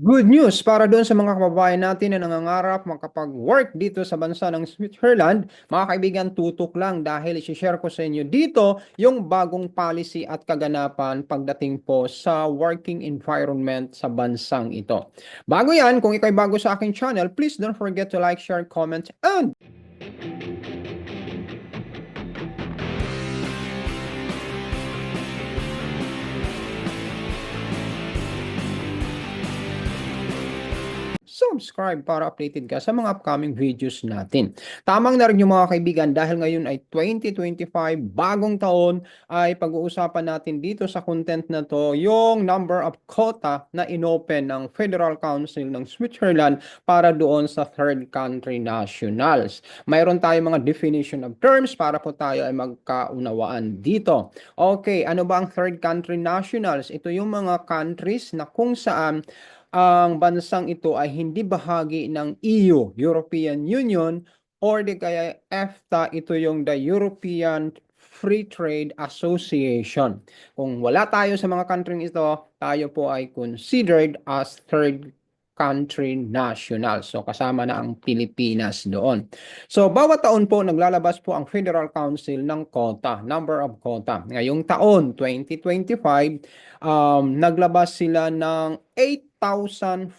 Good news para doon sa mga kababayan natin na nangangarap makapag-work dito sa bansa ng Switzerland. Mga kaibigan, tutok lang dahil i-share ko sa inyo dito yung bagong policy at kaganapan pagdating po sa working environment sa bansang ito. Bago yan, kung ikaw'y bago sa aking channel, please don't forget to like, share, comment, and subscribe para updated ka sa mga upcoming videos natin. Tamang na rin yung mga kaibigan dahil ngayon ay 2025, bagong taon, ay pag-uusapan natin dito sa content na to yung number of quota na inopen ng Federal Council ng Switzerland para doon sa third country nationals. Mayroon tayong mga definition of terms para po tayo ay magkaunawaan dito. Okay, ano ba ang third country nationals? Ito yung mga countries na kung saan ang bansang ito ay hindi bahagi ng EU, European Union, or di kaya EFTA, ito yung the European Free Trade Association. Kung wala tayo sa mga country ito, tayo po ay considered as third country national. So kasama na ang Pilipinas doon. So bawat taon po naglalabas po ang Federal Council ng quota, number of quota. Ngayong taon, 2025, naglabas sila ng 8,500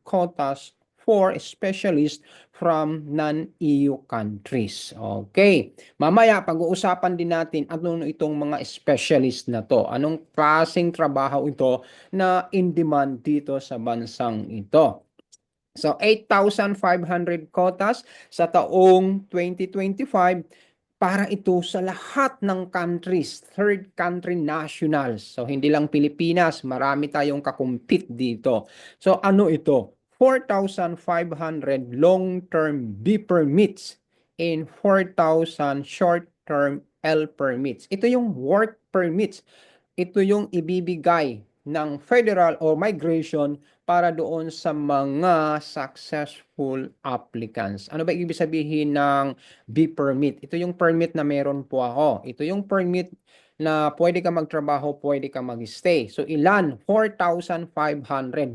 quotas for specialists from non-EU countries. Okay. Mamaya, pag-uusapan din natin ano itong mga specialist na to. Anong klaseng trabaho ito na in demand dito sa bansang ito. So, 8,500 quotas sa taong 2025 para ito sa lahat ng countries, third country nationals. So, hindi lang Pilipinas, marami tayong kakumpit dito. So, ano ito? 4,500 long-term B permits and 4,000 short-term L permits. Ito yung work permits. Ito yung ibibigay ng federal or migration para doon sa mga successful applicants. Ano ba ibig sabihin ng B permit? Ito yung permit na meron po ako. Ito yung permit na pwede ka magtrabaho, pwede ka mag-stay. So ilan? 4,500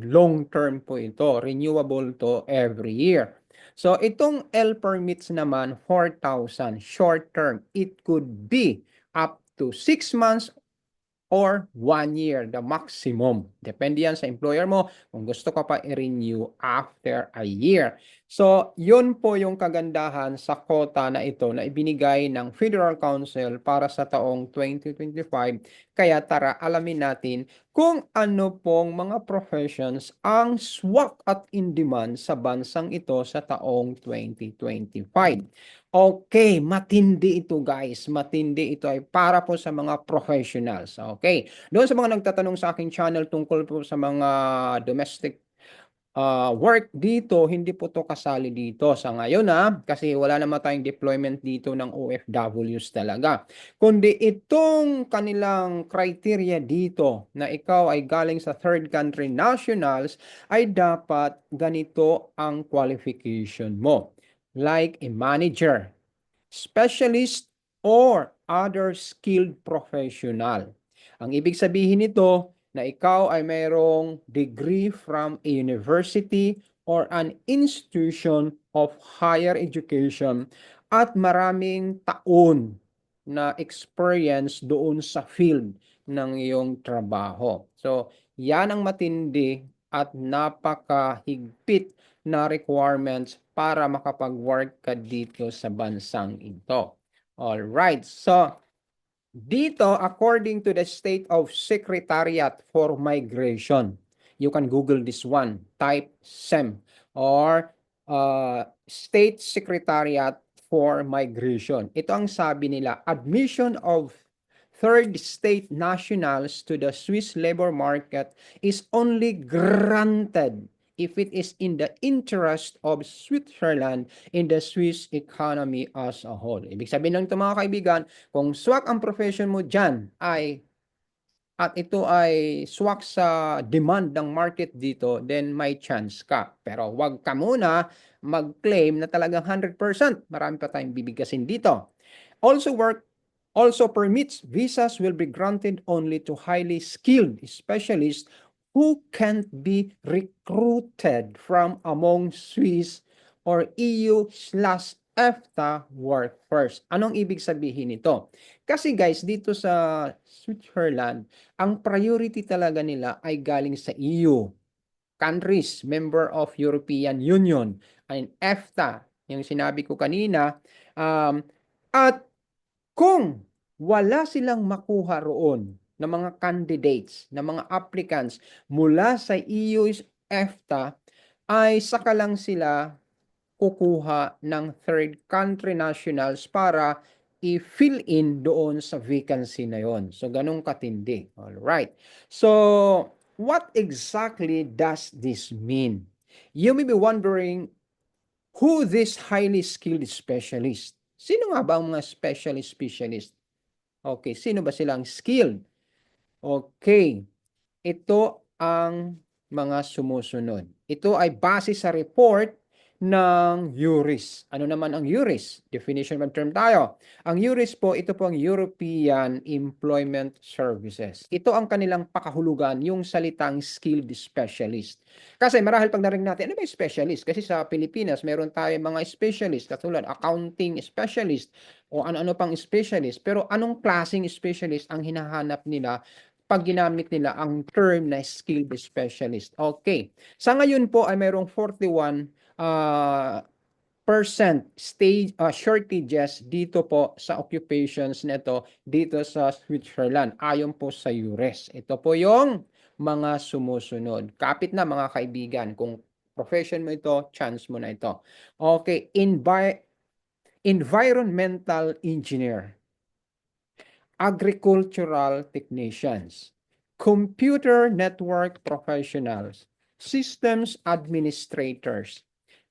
long term po ito. Renewable to every year. So itong L permits naman, 4,000 short term. It could be up to 6 months or 1 year, the maximum. Depende yan sa employer mo kung gusto ka pa i-renew after a year. So, yun po yung kagandahan sa quota na ito na ibinigay ng Federal Council para sa taong 2025. Kaya tara, alamin natin kung ano pong mga professions ang swak at in demand sa bansang ito sa taong 2025. Okay, matindi ito guys. Matindi ito ay para po sa mga professionals. Okay. Doon sa mga nagtatanong sa aking channel tungkol po sa mga domestic work dito, hindi po to kasali dito sa ngayon kasi wala naman tayong deployment dito ng OFWs talaga. Kundi itong kanilang criteria dito na ikaw ay galing sa third country nationals ay dapat ganito ang qualification mo. Like a manager, specialist, or other skilled professional. Ang ibig sabihin nito na ikaw ay mayroong degree from a university or an institution of higher education at maraming taon na experience doon sa field ng iyong trabaho. So, yan ang matindi at napakahigpit na requirements para makapag-work ka dito sa bansang ito. All right. So, dito, according to the State of Secretariat for Migration, you can Google this one, type SEM or State Secretariat for Migration. Ito ang sabi nila, admission of third state nationals to the Swiss labor market is only granted if it is in the interest of Switzerland in the Swiss economy as a whole. Ibig sabihin ng ito mga kaibigan, kung swak ang profession mo dyan at ito ay swak sa demand ng market dito, then may chance ka. Pero wag ka muna mag-claim na talagang 100%. Marami pa tayong bibigkasin dito. Also permits visas will be granted only to highly skilled specialists who can't be recruited from among Swiss or EU/EFTA workforce. Anong ibig sabihin nito? Kasi guys, dito sa Switzerland, ang priority talaga nila ay galing sa EU countries, member of European Union, and EFTA, yung sinabi ko kanina, at kung wala silang makuha roon ng mga candidates, ng mga applicants mula sa EU EFTA, ay saka lang sila kukuha ng third country nationals para i-fill in doon sa vacancy na yon. So, ganun katindi. All right. So, what exactly does this mean? You may be wondering who this highly skilled specialist. Sino nga ba ang mga specialist? Okay, sino ba silang skilled? Okay, ito ang mga sumusunod. Ito ay base sa report ng EURIS. Ano naman ang EURIS? Definition of term tayo. Ang EURIS po, ito po ang European Employment Services. Ito ang kanilang pakahulugan, yung salitang skilled specialist. Kasi marahil pag narinig natin, ano ba yung specialist? Kasi sa Pilipinas, meron tayo mga specialist, katulad accounting specialist, o ano-ano pang specialist. Pero anong klaseng specialist ang hinahanap nila pag ginamit nila ang term na skilled specialist? Okay. Sa ngayon po ay mayroong 41 percent shortages dito po sa occupations nito dito sa Switzerland ayon po sa EURES. Ito po yung mga sumusunod. Kapit na mga kaibigan, kung profession mo ito, chance mo na ito. Okay, environmental engineer, agricultural technicians, computer network professionals, systems administrators,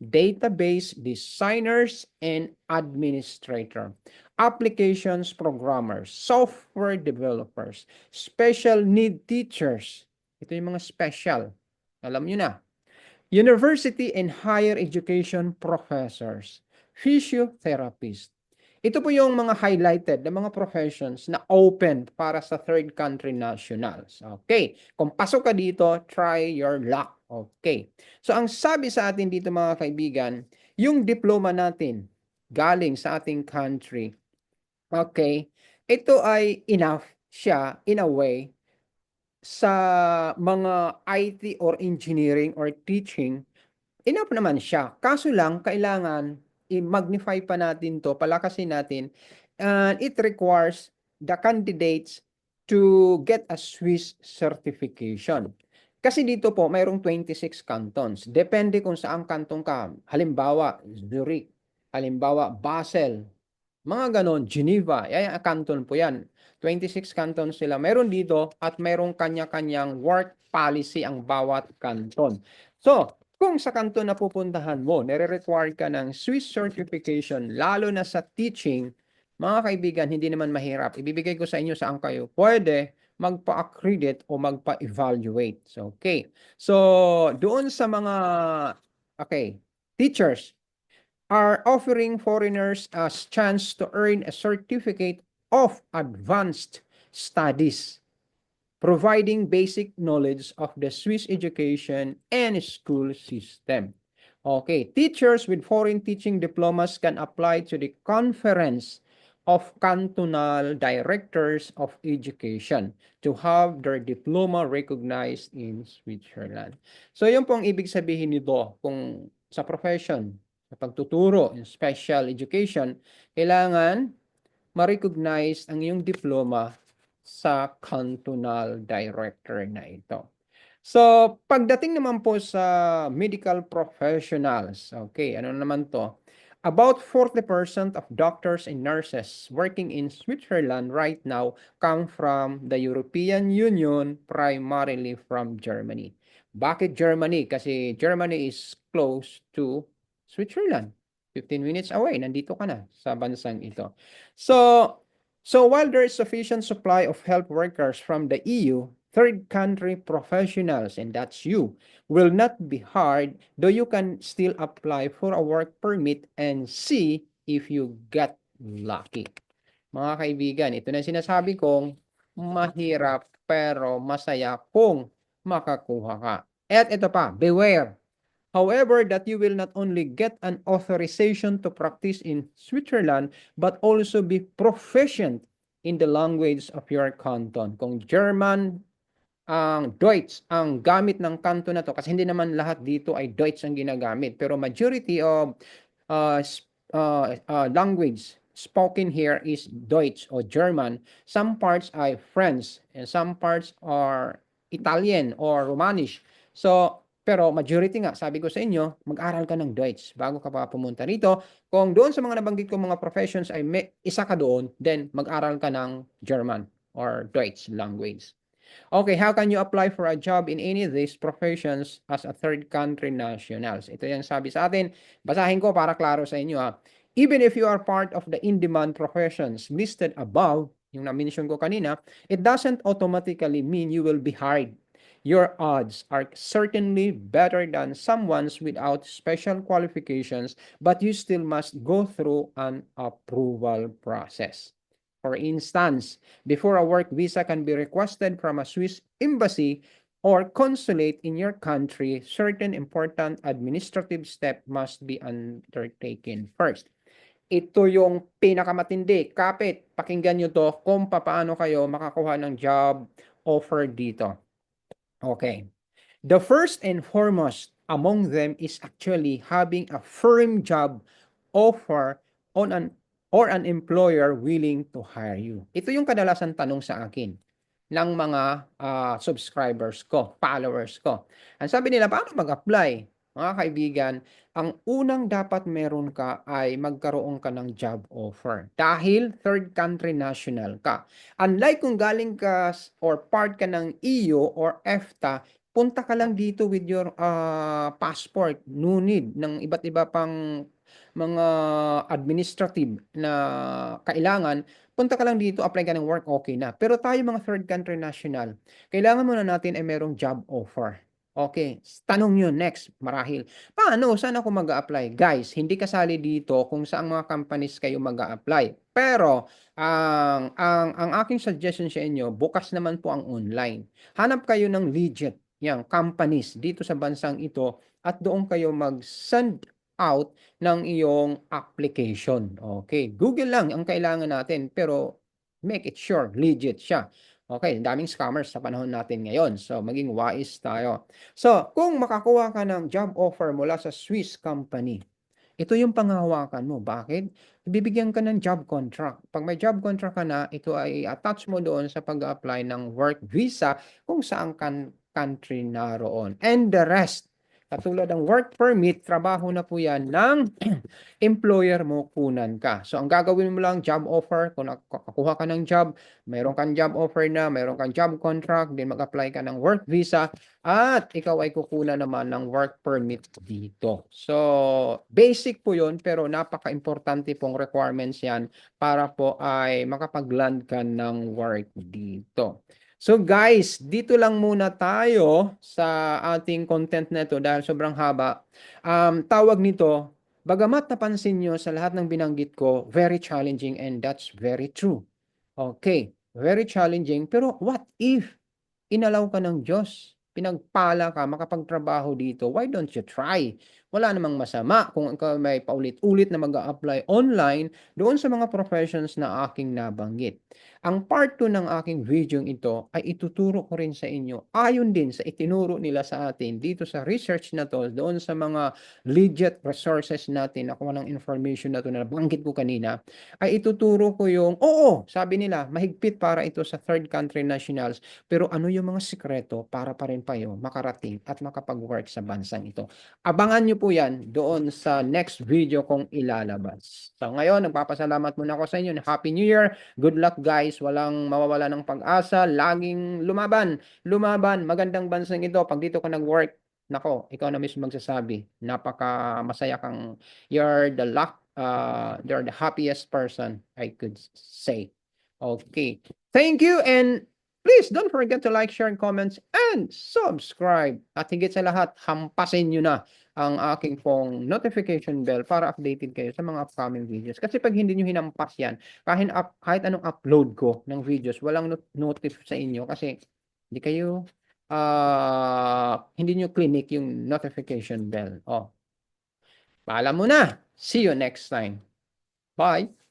database designers and administrator, applications programmers, software developers, special need teachers. Ito yung mga special. Alam nyo na. University and higher education professors, physiotherapists. Ito po yung mga highlighted na mga professions na open para sa third country nationals. Okay. Kung pasok ka dito, try your luck. Okay. So, ang sabi sa atin dito mga kaibigan, yung diploma natin galing sa ating country, okay, ito ay enough siya in a way sa mga IT or engineering or teaching. Enough naman siya. Kaso lang, kailangan i-magnify pa natin to, palakasin natin, and it requires the candidates to get a Swiss certification. Kasi dito po, mayroong 26 cantons. Depende kung saan kanton ka. Halimbawa, Zurich. Halimbawa, Basel. Mga ganon, Geneva. Yan, canton po yan. 26 cantons sila. Meron dito at mayroong kanya-kanyang work policy ang bawat canton. So, kung sa kanton na pupuntahan mo, nire-require ka ng Swiss certification, lalo na sa teaching, mga kaibigan, hindi naman mahirap. Ibibigay ko sa inyo saan kayo pwede magpa-accredit o magpa-evaluate. So, okay. So, doon sa mga, okay, teachers are offering foreigners a chance to earn a certificate of advanced studies, providing basic knowledge of the Swiss education and school system. Okay, teachers with foreign teaching diplomas can apply to the Conference of Cantonal Directors of Education to have their diploma recognized in Switzerland. So, yun pong ibig sabihin nito kung sa profession, sa pagtuturo, in special education, kailangan ma-recognize ang iyong diploma sa cantonal director na ito. So, pagdating naman po sa medical professionals, okay, ano naman to? About 40% of doctors and nurses working in Switzerland right now come from the European Union, primarily from Germany. Bakit Germany? Kasi Germany is close to Switzerland. 15 minutes away, nandito ka na sa bansang ito. So while there is sufficient supply of health workers from the EU, third country professionals, and that's you, will not be hard, though you can still apply for a work permit and see if you get lucky. Mga kaibigan, ito na sinasabi kong mahirap pero masaya kung makakuha ka. At ito pa, beware. However, that you will not only get an authorization to practice in Switzerland, but also be proficient in the language of your canton. Kung German, ang Deutsch ang gamit ng kanto na to, kasi hindi naman lahat dito ay Deutsch ang ginagamit, pero majority of language spoken here is Deutsch or German. Some parts ay French and some parts are Italian or Romanish. So, pero majority nga, sabi ko sa inyo, mag-aral ka ng Deutsch bago ka pa pumunta rito. Kung doon sa mga nabanggit ko mga professions ay isa ka doon, then mag-aral ka ng German or Deutsch language. Okay, how can you apply for a job in any of these professions as a third country nationals? Ito yung sabi sa atin. Basahin ko para klaro sa inyo ha. Even if you are part of the in-demand professions listed above, yung na-mention ko kanina, it doesn't automatically mean you will be hired. Your odds are certainly better than someone's without special qualifications, but you still must go through an approval process. For instance, before a work visa can be requested from a Swiss embassy or consulate in your country, certain important administrative step must be undertaken first. Ito yung pinakamatindi. Kapit, pakinggan nyo to kung paano kayo makakuha ng job offer dito. Okay. The first and foremost among them is actually having a firm job offer on an employer willing to hire you. Ito yung kadalasan tanong sa akin ng mga subscribers ko, followers ko. Ang sabi nila, paano mag-apply? Mga kaibigan, ang unang dapat meron ka ay magkaroon ka ng job offer. Dahil third country national ka. Unlike kung galing ka or part ka ng EU or EFTA, punta ka lang dito with your passport. No need ng iba't iba pang mga administrative na kailangan. Punta ka lang dito, apply ka ng work, okay na. Pero tayo mga third country national, kailangan muna natin ay merong job offer. Okay, tanong nyo next, marahil. Paano? Saan ako mag-a-apply? Guys, hindi kasali dito kung saan mga companies kayo mag-a-apply. Pero, ang aking suggestion sa inyo, bukas naman po ang online. Hanap kayo ng legit yang companies dito sa bansang ito at doon kayo mag-send out ng iyong application. Okay, Google lang ang kailangan natin pero make it sure legit siya. Okay, daming scammers sa panahon natin ngayon. So, maging wise tayo. So, kung makakuha ka ng job offer mula sa Swiss company, ito yung panghahawakan mo. Bakit? Bibigyan ka ng job contract. Pag may job contract ka na, ito ay attach mo doon sa pag-apply ng work visa kung saan country naroon. And the rest, katulad ng work permit, trabaho na po yan ng employer mo, kunan ka. So, ang gagawin mo lang, job offer, kung nakakuha ka ng job, mayroon kang job offer na, mayroon kang job contract, then mag-apply ka ng work visa, at ikaw ay kukunan naman ng work permit dito. So, basic po yun, pero napaka-importante pong requirements yan para po ay makapag-land ka ng work dito. So guys, dito lang muna tayo sa ating content na ito dahil sobrang haba. Tawag nito, bagamat napansin nyo sa lahat ng binanggit ko, very challenging and that's very true. Okay, very challenging. Pero what if inalaw ka ng Diyos? Pinagpala ka, makapagtrabaho dito. Why don't you try? Wala namang masama kung ikaw may paulit-ulit na mag-a-apply online doon sa mga professions na aking nabanggit. Ang part 2 ng aking video ito ay ituturo ko rin sa inyo ayon din sa itinuro nila sa atin dito sa research na to, doon sa mga legit resources natin, nakuha ng information na to na nabanggit ko kanina, ay ituturo ko yung, oo, sabi nila, mahigpit para ito sa third country nationals, pero ano yung mga sikreto para pa rin kayo makarating at makapag-work sa bansang ito. Abangan nyo po yan doon sa next video kong ilalabas. So ngayon, nagpapasalamat muna ako sa inyo. Happy New Year! Good luck guys! Walang mawawala ng pag-asa. Laging lumaban! Lumaban! Magandang bansang ito. Pag dito ka nag-work, nako, ikaw na mismo magsasabi. Napaka masaya kang you're the happiest person I could say. Okay. Thank you and please don't forget to like, share, and comments, and subscribe. At higit sa lahat, hampasin nyo na ang aking pong notification bell para updated kayo sa mga upcoming videos. Kasi pag hindi nyo hinampas yan, kahit anong upload ko ng videos, walang notif sa inyo kasi hindi kayo hindi nyo clinic yung notification bell. Oh, paalam muna. See you next time. Bye.